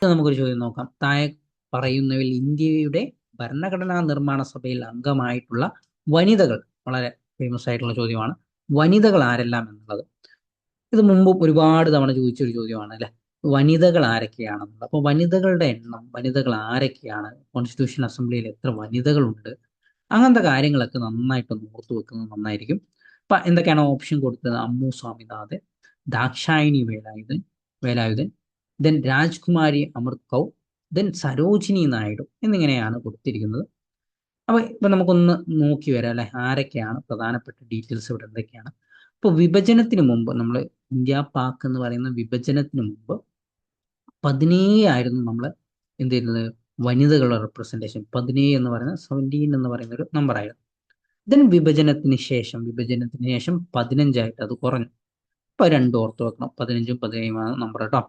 നമുക്കൊരു ചോദ്യം നോക്കാം. താഴെ പറയുന്നവയിൽ ഇന്ത്യയുടെ ഭരണഘടനാ നിർമ്മാണ സഭയിൽ അംഗമായിട്ടുള്ള വനിതകൾ, വളരെ ഫേമസ് ആയിട്ടുള്ള ചോദ്യമാണ്, വനിതകൾ ആരെല്ലാം എന്നുള്ളത്. ഇത് മുമ്പും ഒരുപാട് തവണ ചോദിച്ചൊരു ചോദ്യമാണ് അല്ലെ, വനിതകൾ ആരൊക്കെയാണെന്നുള്ളത്. അപ്പോൾ വനിതകളുടെ എണ്ണം, വനിതകൾ ആരൊക്കെയാണ്, കോൺസ്റ്റിറ്റ്യൂഷൻ അസംബ്ലിയിൽ എത്ര വനിതകളുണ്ട്, അങ്ങനത്തെ കാര്യങ്ങളൊക്കെ നന്നായിട്ടൊന്ന് ഓർത്തു വെക്കുന്നത് നന്നായിരിക്കും. അപ്പൊ എന്തൊക്കെയാണ് ഓപ്ഷൻ കൊടുത്തത്? അമ്മു സ്വാമിനാഥൻ, ദാക്ഷായണി വേലായുധൻ, ദെൻ രാജ്കുമാരി അമൃത് കൗർ, ദെൻ സരോജിനി നായിഡു എന്നിങ്ങനെയാണ് കൊടുത്തിരിക്കുന്നത്. അപ്പൊ ഇപ്പൊ നമുക്കൊന്ന് നോക്കി വരാം അല്ലെ, ആരൊക്കെയാണ് പ്രധാനപ്പെട്ട ഡീറ്റെയിൽസ് ഇവിടെ എന്തൊക്കെയാണ്. ഇപ്പൊ വിഭജനത്തിന് മുമ്പ് നമ്മൾ, ഇന്ത്യ പാക് എന്ന് പറയുന്ന വിഭജനത്തിന് മുമ്പ് 17 ആയിരുന്നു നമ്മൾ എന്ത് ചെയ്യുന്നത്, വനിതകളുടെ റെപ്രസെന്റേഷൻ. 17 എന്ന് പറയുന്നത്, 17 എന്ന് പറയുന്ന ഒരു നമ്പർ ആയിരുന്നു. ദെൻ വിഭജനത്തിന് ശേഷം 15 അത് കുറഞ്ഞു. ഇപ്പൊ രണ്ടും ഓർത്ത് വെക്കണം, 15ഉം 17 നമ്പർ കേട്ടോ.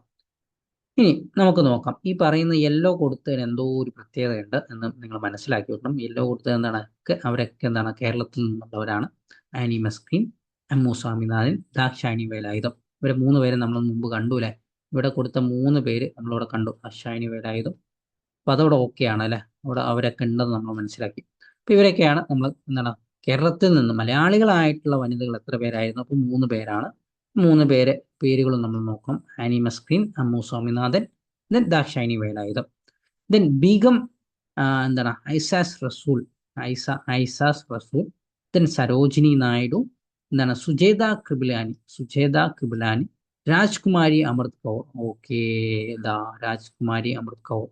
ഇനി നമുക്ക് നോക്കാം, ഈ പറയുന്ന യെല്ലോ കൊടുത്തതിന് എന്തോ ഒരു പ്രത്യേകതയുണ്ട് എന്ന് നിങ്ങൾ മനസ്സിലാക്കി വെക്കണം. യെല്ലോ കൊടുത്തത് എന്താണ്? അവരൊക്കെ എന്താണ്, കേരളത്തിൽ നിന്നുള്ളവരാണ്. ആനി മസ്ക്രീൻ, അമ്മു സ്വാമിനാഥൻ, ദാക്ഷായണി വേലായുധം. ഇവരെ 3 പേരെ നമ്മൾ മുമ്പ് കണ്ടു അല്ലെ. ഇവിടെ കൊടുത്ത 3 പേര് നമ്മളിവിടെ കണ്ടു, ദാക്ഷായണി വേലായുധം. അപ്പൊ അതവിടെ ഓക്കെ ആണ് അല്ലെ, അവിടെ അവരൊക്കെ ഉണ്ടെന്ന് നമ്മൾ മനസ്സിലാക്കി. അപ്പൊ ഇവരൊക്കെയാണ് നമ്മൾ എന്താണ്, കേരളത്തിൽ നിന്ന് മലയാളികളായിട്ടുള്ള വനിതകൾ എത്ര പേരായിരുന്നു? അപ്പൊ 3 പേരാണ്. 3 പേരെ പേരുകളും നമ്മൾ നോക്കണം. Annie Mascarene, Ammu Swaminathan, then Dakshayani Velayudham. Then Begum എന്താണ്, ഐസാസ് റസൂൽ, ദെൻ സരോജിനി നായിഡു, എന്താണ്, സുജേത കൃപലാനി, രാജ്കുമാരി അമൃത് കൗർ. ഓക്കെ, ഇതാ രാജ്കുമാരി അമൃത് കൗർ.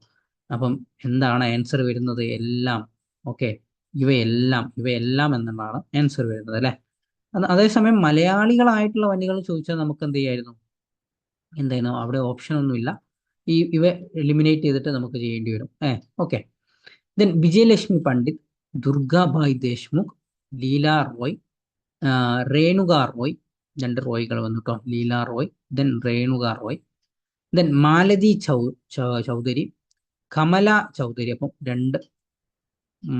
അപ്പം എന്താണ് ആൻസർ വരുന്നത്? എല്ലാം. ഓക്കെ, ഇവയെല്ലാം എന്നുള്ളതാണ് ആൻസർ വരുന്നത് അല്ലെ. അതേസമയം മലയാളികളായിട്ടുള്ള വനികൾ ചോദിച്ചാൽ നമുക്ക് എന്ത് ചെയ്യായിരുന്നു? എന്തായിരുന്നു അവിടെ? ഓപ്ഷൻ ഒന്നുമില്ല. ഇവ എലിമിനേറ്റ് ചെയ്തിട്ട് നമുക്ക് ചെയ്യേണ്ടി വരും. ഓക്കെ. ദെൻ വിജയലക്ഷ്മി പണ്ഡിറ്റ്, ദുർഗാബായ് ദേശ്മുഖ്, ലീല റോയ്, രേണുക റോയ്. 2 റോയ്കൾ വന്നു കേട്ടോ, ലീല റോയ്, ദെൻ രേണുക റോയ്. ദെൻ മാലതി ചൗധരി, കമല ചൗധരി. അപ്പം 2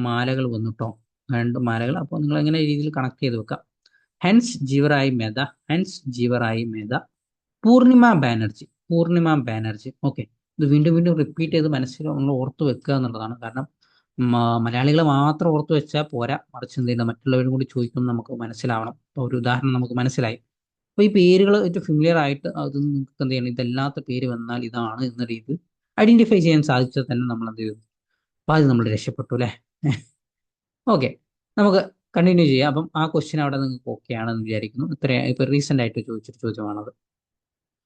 മാലകൾ വന്നു കേട്ടോ, 2 മാലകൾ. അപ്പോൾ നിങ്ങൾ എങ്ങനെ രീതിയിൽ കണക്ട് ചെയ്ത് വെക്കാം. ഹൻസ് ജീവറായി മേധ, പൂർണിമ ബാനർജി. ഓക്കെ, ഇത് വീണ്ടും വീണ്ടും റിപ്പീറ്റ് ചെയ്ത് മനസ്സിൽ നമ്മൾ ഓർത്ത് വെക്കുക എന്നുള്ളതാണ്. കാരണം മലയാളികളെ മാത്രം ഓർത്ത് വെച്ചാൽ പോരാ, മറിച്ച് എന്ത് ചെയ്യുന്നത്, മറ്റുള്ളവരും കൂടി ചോദിക്കുമ്പോൾ നമുക്ക് മനസ്സിലാവണം. അപ്പോൾ ഒരു ഉദാഹരണം നമുക്ക് മനസ്സിലായി. അപ്പോൾ ഈ പേരുകൾ ഏറ്റവും ഫെമിലിയർ ആയിട്ട് അത് നിങ്ങൾക്ക് എന്ത് ചെയ്യണം, ഇതല്ലാത്ത പേര് വന്നാൽ ഇതാണ് എന്ന രീതിയിൽ ഐഡന്റിഫൈ ചെയ്യാൻ സാധിച്ചാൽ തന്നെ നമ്മൾ എന്ത് ചെയ്തു, അപ്പോൾ അത് നമ്മൾ രക്ഷപ്പെട്ടു അല്ലേ. ഓക്കെ, നമുക്ക് കണ്ടിന്യൂ ചെയ്യാം. അപ്പം ആ ക്വസ്റ്റ്യൻ അവിടെ നിങ്ങൾക്ക് ഓക്കെ ആണെന്ന് വിചാരിക്കുന്നു. ഇപ്പൊ റീസെന്റ് ആയിട്ട് ചോദിച്ചൊരു ചോദ്യമാണത്.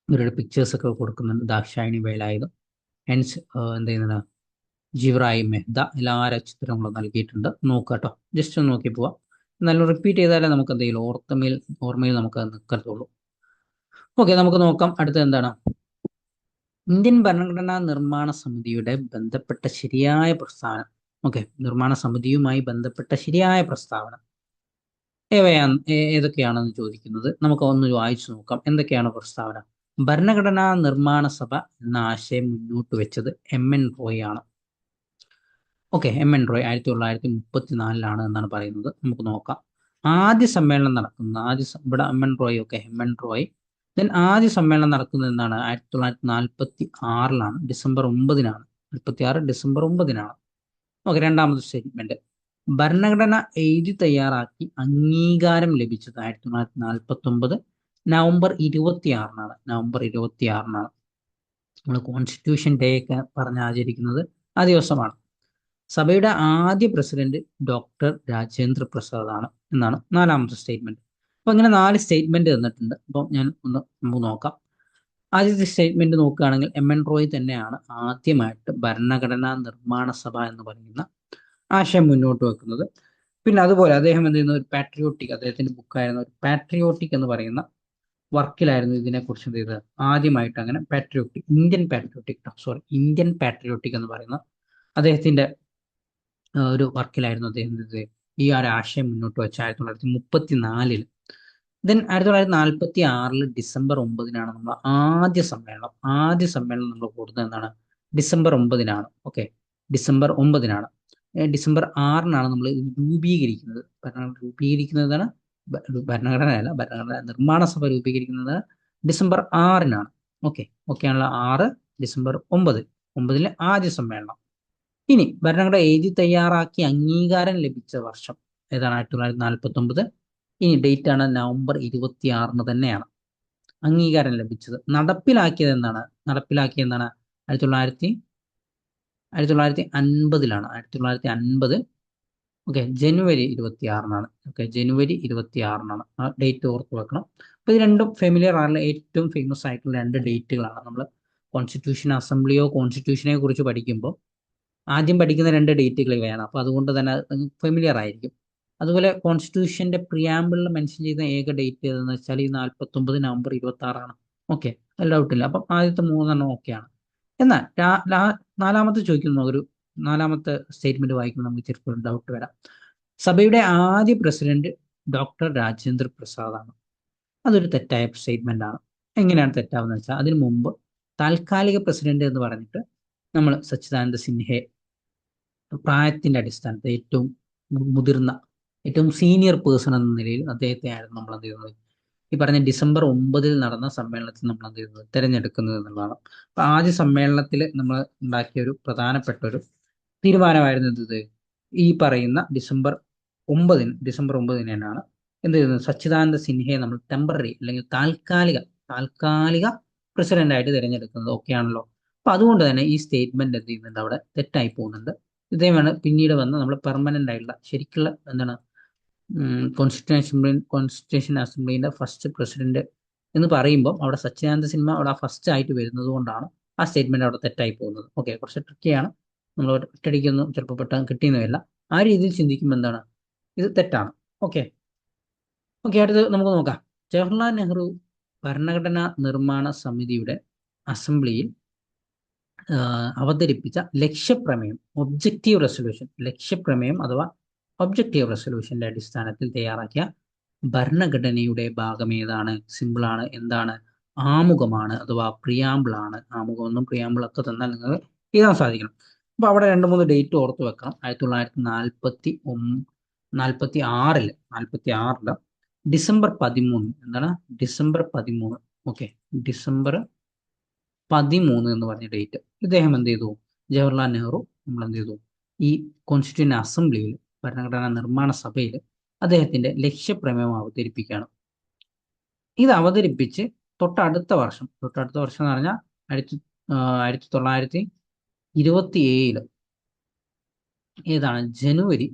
ഇവരുടെ പിക്ചേഴ്സ് ഒക്കെ കൊടുക്കുന്നുണ്ട്. ദാക്ഷായണി വേലായുധം, ഹെൻസ് എന്ത് ചെയ്യുന്നത്, ജീവറായി മെഹ്ത, എല്ലാവരും ചിത്രങ്ങളും നൽകിയിട്ടുണ്ട്. നോക്കുക കേട്ടോ, ജസ്റ്റ് ഒന്ന് നോക്കി പോവാം. എന്നാലും റിപ്പീറ്റ് ചെയ്താലേ നമുക്ക് എന്തെങ്കിലും ഓർമ്മയിൽ നമുക്ക് നിൽക്കത്തുള്ളൂ. ഓക്കെ, നമുക്ക് നോക്കാം അടുത്തത് എന്താണ്. ഇന്ത്യൻ ഭരണഘടനാ നിർമ്മാണ സമിതിയുടെ ബന്ധപ്പെട്ട ശരിയായ പ്രസ്താവന. ഓക്കെ, നിർമ്മാണ സമിതിയുമായി ബന്ധപ്പെട്ട ശരിയായ പ്രസ്താവന ഏതൊക്കെയാണെന്ന് ചോദിക്കുന്നത്. നമുക്ക് ഒന്ന് വായിച്ചു നോക്കാം. എന്തൊക്കെയാണ് പ്രസ്താവന? ഭരണഘടനാ നിർമ്മാണ സഭ എന്ന ആശയം മുന്നോട്ട് വെച്ചത് എം.എൻ. റോയ് ആണ്. ഓക്കെ, എം.എൻ. റോയ് 1934 എന്നാണ് പറയുന്നത്. നമുക്ക് നോക്കാം. ആദ്യ സമ്മേളനം നടക്കുന്നത്, ഇവിടെ എം.എൻ. റോയ്. ദെൻ ആദ്യ സമ്മേളനം നടക്കുന്നത് എന്താണ്? 1946 ഡിസംബർ 9. 1946 ഡിസംബർ 9. ഓക്കെ, രണ്ടാമത്തെ സ്റ്റേറ്റ്മെന്റ്. ഭരണഘടന എഴുതി തയ്യാറാക്കി അംഗീകാരം ലഭിച്ചത് 1949 നവംബർ 26. നമ്മൾ കോൺസ്റ്റിറ്റ്യൂഷൻ ഡേ ഒക്കെ പറഞ്ഞ് ആചരിക്കുന്നത് ആ ദിവസമാണ്. സഭയുടെ ആദ്യ പ്രസിഡന്റ് ഡോക്ടർ രാജേന്ദ്ര പ്രസാദ് ആണ് എന്നാണ് നാലാമത്തെ സ്റ്റേറ്റ്മെന്റ്. അപ്പൊ ഇങ്ങനെ 4 സ്റ്റേറ്റ്മെന്റ് തന്നിട്ടുണ്ട്. അപ്പം ഞാൻ നമുക്ക് നോക്കാം. ആദ്യത്തെ സ്റ്റേറ്റ്മെന്റ് നോക്കുകയാണെങ്കിൽ എം.എൻ. റോയ് തന്നെയാണ് ആദ്യമായിട്ട് ഭരണഘടനാ നിർമ്മാണ സഭ എന്ന് പറയുന്ന ആശയം മുന്നോട്ട് വെക്കുന്നത്. പിന്നെ അതുപോലെ അദ്ദേഹം എന്ത് ചെയ്യുന്ന ഒരു അദ്ദേഹത്തിന്റെ ബുക്കായിരുന്ന ഒരു പാട്രിയോട്ടിക് എന്ന് പറയുന്ന വർക്കിലായിരുന്നു ഇതിനെക്കുറിച്ച് എന്ത് ചെയ്തത്, ആദ്യമായിട്ട് അങ്ങനെ ഇന്ത്യൻ പാട്രിയോട്ടിക് എന്ന് പറയുന്ന അദ്ദേഹത്തിന്റെ ഒരു വർക്കിലായിരുന്നു അദ്ദേഹം ഈ ഒരു ആശയം മുന്നോട്ട് വെച്ച 1934. ദെൻ 1946 ഡിസംബർ 9 നമ്മൾ ആദ്യ സമ്മേളനം നമ്മൾ കൂടുന്നത് എന്താണ്? ഡിസംബർ 9. Okay, December 9. ഡിസംബർ 6 നമ്മൾ രൂപീകരിക്കുന്നത്. രൂപീകരിക്കുന്നതാണ് ഭരണഘടനയല്ല, ഭരണഘടന നിർമ്മാണ സഭ രൂപീകരിക്കുന്നത് ഡിസംബർ 6. ഓക്കെ, ആണല്ലോ, 6 ഡിസംബർ 9. 9 ആദ്യ സമ്മേളനം. ഇനി ഭരണഘടന എഴുതി തയ്യാറാക്കി അംഗീകാരം ലഭിച്ച വർഷം ഏതാണ്? 1949. ഇനി ഡേറ്റ് ആണ് നവംബർ 26 തന്നെയാണ് അംഗീകാരം ലഭിച്ചത്. നടപ്പിലാക്കിയത് എന്താണ്? നടപ്പിലാക്കിയത് എന്താണ്? 1950ലാണ്. 1950. ഓക്കെ, ജനുവരി 26-നാണ്. ഓക്കെ, ജനുവരി 26-നാണ്. ആ ഡേറ്റ് ഓർത്ത് വെക്കണം. അപ്പൊ ഇത് രണ്ടും ഫെമിലിയർ ആയിട്ടുള്ള ഏറ്റവും ഫേമസ് ആയിട്ടുള്ള രണ്ട് ഡേറ്റുകളാണ്. നമ്മൾ കോൺസ്റ്റിറ്റ്യൂഷൻ അസംബ്ലിയോ കോൺസ്റ്റിറ്റ്യൂഷനെ കുറിച്ച് പഠിക്കുമ്പോൾ ആദ്യം പഠിക്കുന്ന രണ്ട് ഡേറ്റുകൾ ഇവയാണ്. അപ്പൊ അതുകൊണ്ട് തന്നെ ഫെമിലിയർ ആയിരിക്കും. അതുപോലെ കോൺസ്റ്റിറ്റ്യൂഷന്റെ പ്രിയാമ്പിളിൽ മെൻഷൻ ചെയ്ത ഏക ഡേറ്റ് ഏതെന്ന് വെച്ചാൽ ഈ 49 നവംബർ 26-ആണ്. ഓക്കെ, അത് ഡൗട്ടില്ല. അപ്പം ആദ്യത്തെ മൂന്നെണ്ണം ഓക്കെയാണ്. എന്നാൽ നാലാമത്തെ ചോദിക്കുന്ന ഒരു നാലാമത്തെ സ്റ്റേറ്റ്മെന്റ് വായിക്കുമ്പോൾ നമുക്ക് ചിലപ്പോൾ ഡൗട്ട് വരാം. സഭയുടെ ആദ്യ പ്രസിഡന്റ് ഡോക്ടർ രാജേന്ദ്ര പ്രസാദ് ആണ്. അതൊരു തെറ്റായ സ്റ്റേറ്റ്മെന്റ് ആണ്. എങ്ങനെയാണ് തെറ്റാവുന്നത് വെച്ചാൽ, അതിനു മുമ്പ് താൽക്കാലിക പ്രസിഡന്റ് എന്ന് പറഞ്ഞിട്ട് നമ്മൾ സച്ചിദാനന്ദ സിൻഹയെ പ്രായത്തിന്റെ അടിസ്ഥാനത്തിൽ ഏറ്റവും മുതിർന്ന, ഏറ്റവും സീനിയർ പേഴ്സൺ എന്ന നിലയിൽ അദ്ദേഹത്തെയായിരുന്നു നമ്മൾ എന്ത് ചെയ്യുന്നത്, ഈ പറഞ്ഞ ഡിസംബർ 9 നടന്ന സമ്മേളനത്തിൽ നമ്മൾ എന്ത് ചെയ്യുന്നത്, തിരഞ്ഞെടുക്കുന്നത് എന്നുള്ളതാണ്. അപ്പൊ ആദ്യ സമ്മേളനത്തിൽ നമ്മൾ ഉണ്ടാക്കിയ ഒരു പ്രധാനപ്പെട്ട ഒരു തീരുമാനമായിരുന്നു ഇത്, ഈ പറയുന്ന ഡിസംബർ 9 തന്നെയാണ് എന്ത് ചെയ്യുന്നത്, സച്ചിദാനന്ദ സിൻഹയെ നമ്മൾ ടെമ്പററി അല്ലെങ്കിൽ താൽക്കാലിക പ്രസിഡന്റ് ആയിട്ട് തിരഞ്ഞെടുക്കുന്നത്. ഓക്കെ ആണല്ലോ. അപ്പൊ അതുകൊണ്ട് തന്നെ ഈ സ്റ്റേറ്റ്മെന്റ് എന്ത് ചെയ്യുന്നുണ്ട്, അവിടെ തെറ്റായി പോകുന്നുണ്ട്. ഇതേമാണ് പിന്നീട് വന്ന് നമ്മൾ പെർമനന്റ് ആയിട്ടുള്ള ശരിക്കുള്ള എന്താണ് കോൺസ്റ്റിറ്റ്യൂഷൻ അസംബ്ലിന്റെ ഫസ്റ്റ് പ്രസിഡന്റ് എന്ന് പറയുമ്പോൾ അവിടെ സച്ചിദാനന്ദ സിൻഹ അവിടെ ഫസ്റ്റ് ആയിട്ട് വരുന്നത് കൊണ്ടാണ് ആ സ്റ്റേറ്റ്മെന്റ് അവിടെ തെറ്റായി പോകുന്നത്. ഓക്കെ, കുറച്ച് ട്രിക്കിയാണ്. നമ്മൾ ഒറ്റയടിക്കൊന്നും ചിലപ്പോൾ പെട്ടെന്ന് കിട്ടിയെന്നില്ല. ആ രീതിയിൽ ചിന്തിക്കുമ്പോൾ എന്താണ്, ഇത് തെറ്റാണ്. ഓക്കെ ഓക്കെ അടുത്ത് നമുക്ക് നോക്കാം. ജവഹർലാൽ നെഹ്റു ഭരണഘടനാ നിർമ്മാണ സമിതിയുടെ അസംബ്ലിയിൽ അവതരിപ്പിച്ച ലക്ഷ്യപ്രമേയം അഥവാ ഒബ്ജക്റ്റീവ് റെസൊല്യൂഷന്റെ അടിസ്ഥാനത്തിൽ തയ്യാറാക്കിയ ഭരണഘടനയുടെ ഭാഗം ഏതാണ്? സിമ്പിളാണ്. എന്താണ്? ആമുഖമാണ് അഥവാ പ്രിയാമ്പിൾ ആണ്. ആമുഖമെന്നും പ്രിയാമ്പിൾ ഒക്കെ തന്നാൽ നിങ്ങൾ എഴുതാൻ സാധിക്കണം. അപ്പൊ അവിടെ 2-3 ഡേറ്റ് ഓർത്ത് വെക്കണം. 1946 ഡിസംബർ 13. എന്താണ്? ഡിസംബർ 13. ഓക്കെ, ഡിസംബർ 13 എന്ന് പറഞ്ഞ ഡേറ്റ് ഇദ്ദേഹം എന്ത് ചെയ്തു, ജവഹർലാൽ നെഹ്റു നമ്മൾ എന്ത് ചെയ്തു, ഈ കോൺസ്റ്റിറ്റ്യൂഷൻ അസംബ്ലിയിൽ ഭരണഘടനാ നിർമ്മാണ സഭയിൽ അദ്ദേഹത്തിന്റെ ലക്ഷ്യപ്രമേയം അവതരിപ്പിക്കുകയാണ്. ഇത് അവതരിപ്പിച്ച് തൊട്ടടുത്ത വർഷം എന്ന് പറഞ്ഞാൽ 1927 ഏതാണ്, ജനുവരി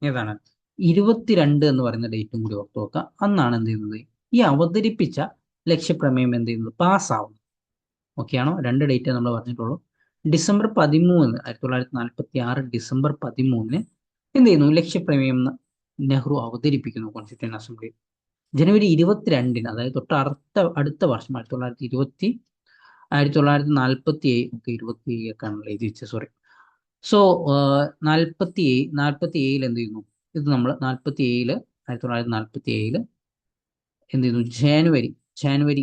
ഏതാണ് 22 എന്ന് പറയുന്ന ഡേറ്റും കൂടി ഓർത്ത് നോക്കുക. അന്നാണ് എന്ത് ചെയ്യുന്നത്, ഈ അവതരിപ്പിച്ച ലക്ഷ്യപ്രമേയം എന്ത് ചെയ്യുന്നത്, പാസ്സാവുന്നത്. ഓക്കെയാണോ? രണ്ട് ഡേറ്റ് നമ്മൾ പറഞ്ഞിട്ടുള്ളൂ. ഡിസംബർ 13, 1946 ഡിസംബർ 13 എന്ത് ചെയ്യുന്നു, ലക്ഷ്യപ്രമേയം നെഹ്റു അവതരിപ്പിക്കുന്നു കോൺസ്റ്റിറ്റ്യൂഷൻ അസംബ്ലിയിൽ. ജനുവരി 22, അതായത് അടുത്ത വർഷം 1947 ഒക്കെ ആണല്ലോ എഴുതി വെച്ചത്, സോറി. സോ 47 എന്ത് ചെയ്യുന്നു, ഇത് നമ്മൾ 1947 എന്ത് ചെയ്യുന്നു, ജാനുവരി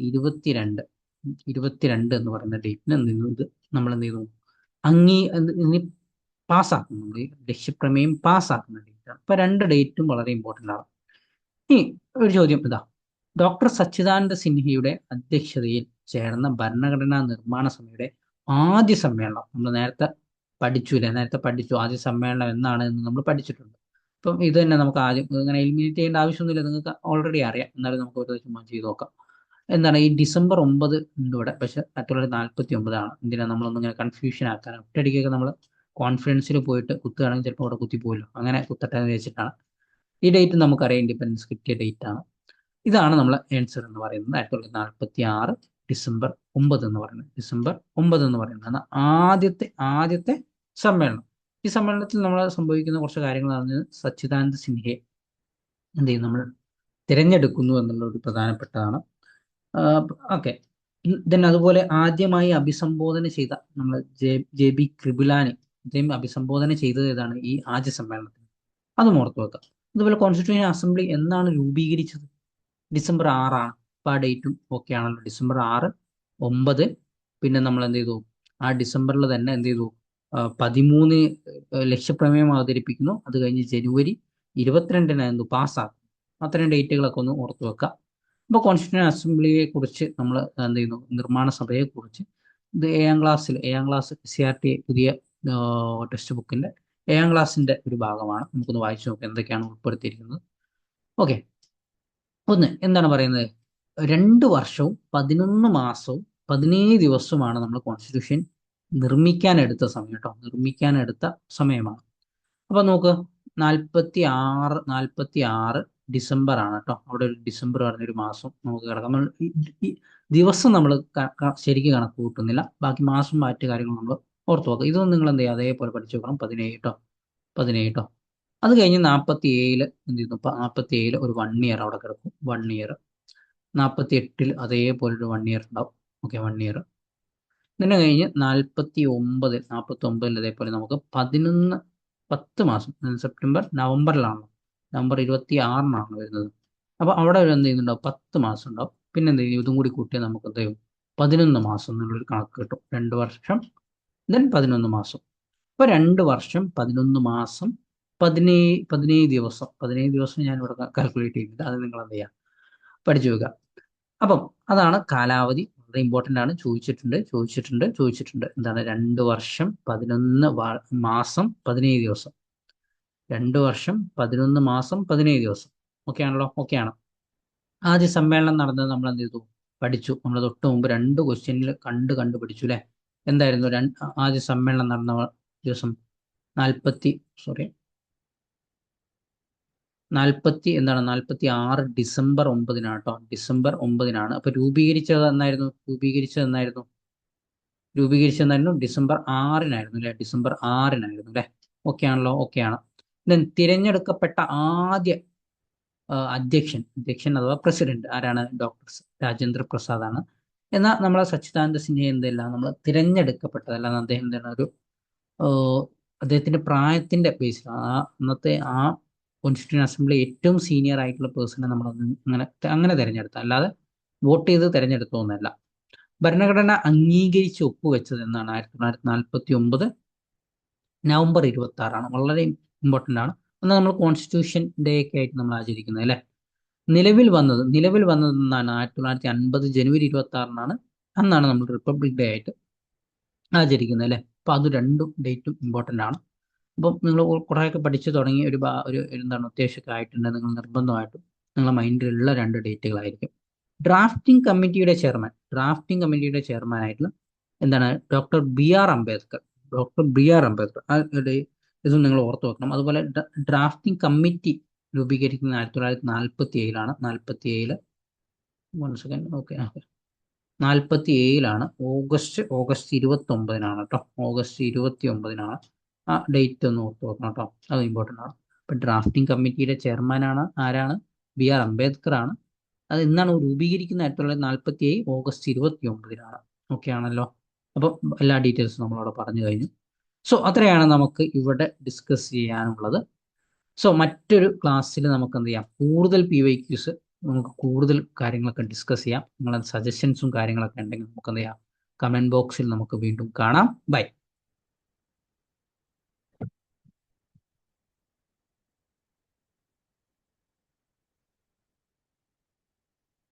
22 എന്ന് പറയുന്ന ഡേറ്റിന് എന്ത് ചെയ്യുന്നു, ഇത് നമ്മൾ എന്ത് ചെയ്യുന്നു, പാസ്സാക്കുന്നു. നമ്മൾ ലക്ഷ്യപ്രമേയം പാസ്സാക്കുന്ന ഡേറ്റാണ്. അപ്പൊ രണ്ട് ഡേറ്റും വളരെ ഇമ്പോർട്ടൻ്റ് ആണ്. ഇനി ഒരു ചോദ്യം ഇതാ, ഡോക്ടർ സച്ചിദാനന്ദ സിൻഹയുടെ അധ്യക്ഷതയിൽ ചേർന്ന ഭരണഘടനാ നിർമ്മാണ സമിതിയുടെ ആദ്യ സമ്മേളനം നമ്മൾ നേരത്തെ പഠിച്ചു. ആദ്യ സമ്മേളനം എന്നാണ് എന്ന് നമ്മൾ പഠിച്ചിട്ടുണ്ട്. അപ്പം ഇത് തന്നെ നമുക്ക് ആദ്യം ഇങ്ങനെ എലിമിനേറ്റ് ചെയ്യേണ്ട ആവശ്യമൊന്നുമില്ല, നിങ്ങൾക്ക് ഓൾറെഡി അറിയാം. എന്നാലും നമുക്ക് ഒരു ചുമ്മാ ചെയ്ത് നോക്കാം. എന്താണ് ഈ ഡിസംബർ 9 ഉണ്ട് ഇവിടെ, പക്ഷെ 1949 എന്തിനാ നമ്മളൊന്നും ഇങ്ങനെ കൺഫ്യൂഷൻ ആക്കാൻ. ഒറ്റയടിക്കൊക്കെ നമ്മൾ കോൺഫിഡൻസിൽ പോയിട്ട് കുത്തുകയാണെങ്കിൽ ചിലപ്പോൾ അവിടെ കുത്തിപ്പോയില്ലോ, അങ്ങനെ കുത്തട്ടെ എന്ന് വെച്ചിട്ടാണ്. ഈ ഡേറ്റ് നമുക്കറിയാം, ഇൻഡിപെൻഡൻസ് കിട്ടിയ ഡേറ്റ് ആണ്. ഇതാണ് നമ്മളെ ആൻസർ എന്ന് പറയുന്നത്. 1946 ഡിസംബർ 9 എന്ന് പറയുന്നത് ആദ്യത്തെ സമ്മേളനം. ഈ സമ്മേളനത്തിൽ നമ്മൾ സംഭവിക്കുന്ന കുറച്ച് കാര്യങ്ങൾ പറഞ്ഞത്, സച്ചിദാനന്ദ സിൻഹയെ എന്ത് ചെയ്യും, നമ്മൾ തിരഞ്ഞെടുക്കുന്നു എന്നുള്ള ഒരു പ്രധാനപ്പെട്ടതാണ്. ഓക്കെ, ദെൻ അതുപോലെ ആദ്യമായി അഭിസംബോധന ചെയ്ത നമ്മൾ JB കൃപലാനി അദ്ദേഹം അഭിസംബോധന ചെയ്തത് ഏതാണ്, ഈ ആദ്യ സമ്മേളനത്തിൽ. അതും ഓർത്ത് വെക്കാം. അതുപോലെ കോൺസ്റ്റിറ്റ്യൂഷൻ അസംബ്ലി എന്നാണ് രൂപീകരിച്ചത്, ഡിസംബർ 6. അപ്പോൾ ആ ഡേറ്റും ഓക്കെ ആണല്ലോ. ഡിസംബർ 6, 9. പിന്നെ നമ്മൾ എന്ത് ചെയ്തു, ആ ഡിസംബറിൽ തന്നെ എന്ത് ചെയ്തു, 13 ലക്ഷ്യപ്രമേയം അവതരിപ്പിക്കുന്നു. അത് കഴിഞ്ഞ് ജനുവരി 22 എന്ത് പാസ്സാക്കും. അത്രയും ഡേറ്റുകളൊക്കെ ഒന്ന് ഓർത്ത് വെക്കാം. അപ്പോൾ കോൺസ്റ്റിറ്റ്യൂഷൻ അസംബ്ലിയെ കുറിച്ച് നമ്മൾ എന്ത് ചെയ്യുന്നു, നിർമ്മാണ സഭയെ കുറിച്ച് ഇത് ഏഴാം ക്ലാസ് CRT പുതിയ ടെക്സ്റ്റ് ബുക്കിന്റെ ഏഴാം ക്ലാസ്സിന്റെ ഒരു ഭാഗമാണ്. നമുക്കൊന്ന് വായിച്ചു നോക്കാം എന്തൊക്കെയാണ് ഉൾപ്പെടുത്തിയിരിക്കുന്നത്. ഓക്കെ, ഒന്ന് എന്താണ് പറയുന്നത്, 2 വർഷവും 11 മാസവും 17 ദിവസവുമാണ് നമ്മൾ കോൺസ്റ്റിറ്റ്യൂഷൻ നിർമ്മിക്കാനെടുത്ത സമയം കേട്ടോ, നിർമ്മിക്കാനെടുത്ത സമയമാണ്. അപ്പൊ നോക്ക്, 46 ഡിസംബർ ആണ് കേട്ടോ. അവിടെ ഒരു ഡിസംബർ പറഞ്ഞൊരു മാസം നമുക്ക് കിടക്കാം. നമ്മൾ ഈ ദിവസം നമ്മൾ ശരിക്കും കണക്ക് കൂട്ടുന്നില്ല, ബാക്കി മാസം മാറ്റ് കാര്യങ്ങൾ നമ്മൾ ഓർത്ത് വെക്കുക. ഇതൊന്നും നിങ്ങൾ എന്ത് ചെയ്യുക, അതേപോലെ പഠിച്ചു വെക്കണം. 17 കേട്ടോ, 17 കേട്ടോ. അത് കഴിഞ്ഞ് 47 എന്ത് ചെയ്യുന്നു, 47 ഒരു 1 ഇയർ അവിടെ കിടക്കും, 1 ഇയർ. 48 അതേപോലെ ഒരു 1 ഇയർ ഉണ്ടാവും. Okay, 1 year. ഇതിനെ കഴിഞ്ഞ് 49 അതേപോലെ നമുക്ക് 10 മാസം, നവംബറിലാണ്, നവംബർ 26-നാണ് വരുന്നത്. അപ്പൊ അവിടെ ഒരു എന്ത് ചെയ്യുന്നുണ്ടാവും, 10 മാസം ഉണ്ടാവും. പിന്നെ എന്ത് ചെയ്യും, ഇതും കൂടി കൂട്ടിയാൽ നമുക്ക് എന്ത് ചെയ്യും, 11 മാസം എന്നുള്ളൊരു കണക്ക് കിട്ടും. 2 വർഷം ദെൻ 11 മാസം. ഇപ്പൊ 2 വർഷം 11 മാസം 17 ദിവസം, 17 ദിവസം ഞാൻ ഇവിടെ കാൽക്കുലേറ്റ് ചെയ്യുന്നില്ല, അത് നിങ്ങൾ എന്ത് ചെയ്യാം, പഠിച്ചു വെക്കുക. അപ്പം അതാണ് കാലാവധി. വളരെ ഇമ്പോർട്ടൻ്റ് ആണ്. ചോദിച്ചിട്ടുണ്ട്. എന്താണ്, 2 വർഷം 11 മാസം 17 ദിവസം. 2 വർഷം 11 മാസം 17 ദിവസം. ഓക്കെ ആണല്ലോ, ഓക്കെ ആണ്. ആദ്യ സമ്മേളനം നടന്നത് നമ്മൾ എന്ത് ചെയ്തു, പഠിച്ചു. നമ്മൾ തൊട്ട് മുമ്പ് 2 ക്വസ്റ്റ്യനിൽ കണ്ടു പഠിച്ചു അല്ലെ. എന്തായിരുന്നു ആദ്യ സമ്മേളനം നടന്ന ദിവസം? 46 ഡിസംബർ 9-നാണ് കേട്ടോ, ഡിസംബർ 9-നാണ്. അപ്പൊ രൂപീകരിച്ചത് എന്നായിരുന്നു ഡിസംബർ 6-നായിരുന്നു അല്ലെ, ഡിസംബർ 6-നായിരുന്നു അല്ലെ. ഓക്കെ ആണല്ലോ, ഓക്കെ ആണ്. ദെൻ തിരഞ്ഞെടുക്കപ്പെട്ട ആദ്യ അധ്യക്ഷൻ അഥവാ പ്രസിഡന്റ് ആരാണ്? ഡോക്ടർ രാജേന്ദ്ര പ്രസാദ് ആണ്. എന്നാൽ നമ്മളെ സച്ചിദാനന്ദ സിൻഹ എന്തല്ല, നമ്മൾ തിരഞ്ഞെടുക്കപ്പെട്ടതല്ല. അദ്ദേഹം എന്താണ്, അദ്ദേഹത്തിന്റെ പ്രായത്തിന്റെ ബേസിൽ അന്നത്തെ കോൺസ്റ്റിറ്റ്യൂഷൻ അസംബ്ലി ഏറ്റവും സീനിയർ ആയിട്ടുള്ള പേഴ്സണെ നമ്മൾ അങ്ങനെ തിരഞ്ഞെടുത്ത, അല്ലാതെ വോട്ട് ചെയ്ത് തിരഞ്ഞെടുത്തൊന്നല്ല. ഭരണഘടന അംഗീകരിച്ച് ഒപ്പുവെച്ചത് എന്നാണ് 1949 നവംബർ 26-ആണ്. വളരെ ഇമ്പോർട്ടൻ്റ് ആണ്. എന്നാൽ നമ്മൾ കോൺസ്റ്റിറ്റ്യൂഷൻ ഡേ ഒക്കെ ആയിട്ട് നമ്മൾ ആചരിക്കുന്നത് അല്ലെ. നിലവിൽ വന്നത് എന്നാണ് 1950 ജനുവരി 26-നാണ്. അന്നാണ് നമ്മൾ റിപ്പബ്ലിക് ഡേ ആയിട്ട് ആചരിക്കുന്നത് അല്ലെ. അപ്പൊ അത് രണ്ടും ഡേറ്റും ഇമ്പോർട്ടൻ്റ് ആണ്. അപ്പം നിങ്ങൾ കുറേയൊക്കെ പഠിച്ചു തുടങ്ങി ഒരു എന്താണ് അത്യാവശ്യമൊക്കെ ആയിട്ടുണ്ട്, നിങ്ങൾ നിർബന്ധമായിട്ടും നിങ്ങളുടെ മൈൻഡിലുള്ള 2 ഡേറ്റുകളായിരിക്കും. ഡ്രാഫ്റ്റിംഗ് കമ്മിറ്റിയുടെ ചെയർമാൻ ആയിട്ടുള്ള എന്താണ്, ഡോക്ടർ ബി ആർ അംബേദ്കർ. ഇതും നിങ്ങൾ ഓർത്ത് വെക്കണം. അതുപോലെ ഡ്രാഫ്റ്റിംഗ് കമ്മിറ്റി രൂപീകരിക്കുന്നത് 1947-ലാണ്. 47-ലാണ്. ഓഗസ്റ്റ് 29-നാണ് കേട്ടോ, ഓഗസ്റ്റ് 29-നാണ്. ആ ഡേറ്റ് ഒന്ന് ഓർത്ത് വെക്കണം കേട്ടോ, അത് ഇമ്പോർട്ടൻ്റ് ആണ്. ഇപ്പൊ ഡ്രാഫ്റ്റിംഗ് കമ്മിറ്റിയുടെ ചെയർമാനാണ് ആരാണ്? ബി ആർ അംബേദ്കർ ആണ്. അത് എന്നാണ് രൂപീകരിക്കുന്നത്? 1947 ഓഗസ്റ്റ് 29-നാണ്. ഓക്കെ ആണല്ലോ. അപ്പം എല്ലാ ഡീറ്റെയിൽസും നമ്മളവിടെ പറഞ്ഞു കഴിഞ്ഞു. സോ അത്രയാണ് നമുക്ക് ഇവിടെ ഡിസ്കസ് ചെയ്യാനുള്ളത്. സോ മറ്റൊരു ക്ലാസ്സിൽ നമുക്ക് എന്ത് ചെയ്യാം, കൂടുതൽ PYQs, നമുക്ക് കൂടുതൽ കാര്യങ്ങളൊക്കെ ഡിസ്കസ് ചെയ്യാം. നിങ്ങളുടെ സജഷൻസും കാര്യങ്ങളൊക്കെ ഉണ്ടെങ്കിൽ നമുക്ക് എന്ത് ചെയ്യാം, കമന്റ് ബോക്സിൽ നമുക്ക് വീണ്ടും കാണാം. ബൈ.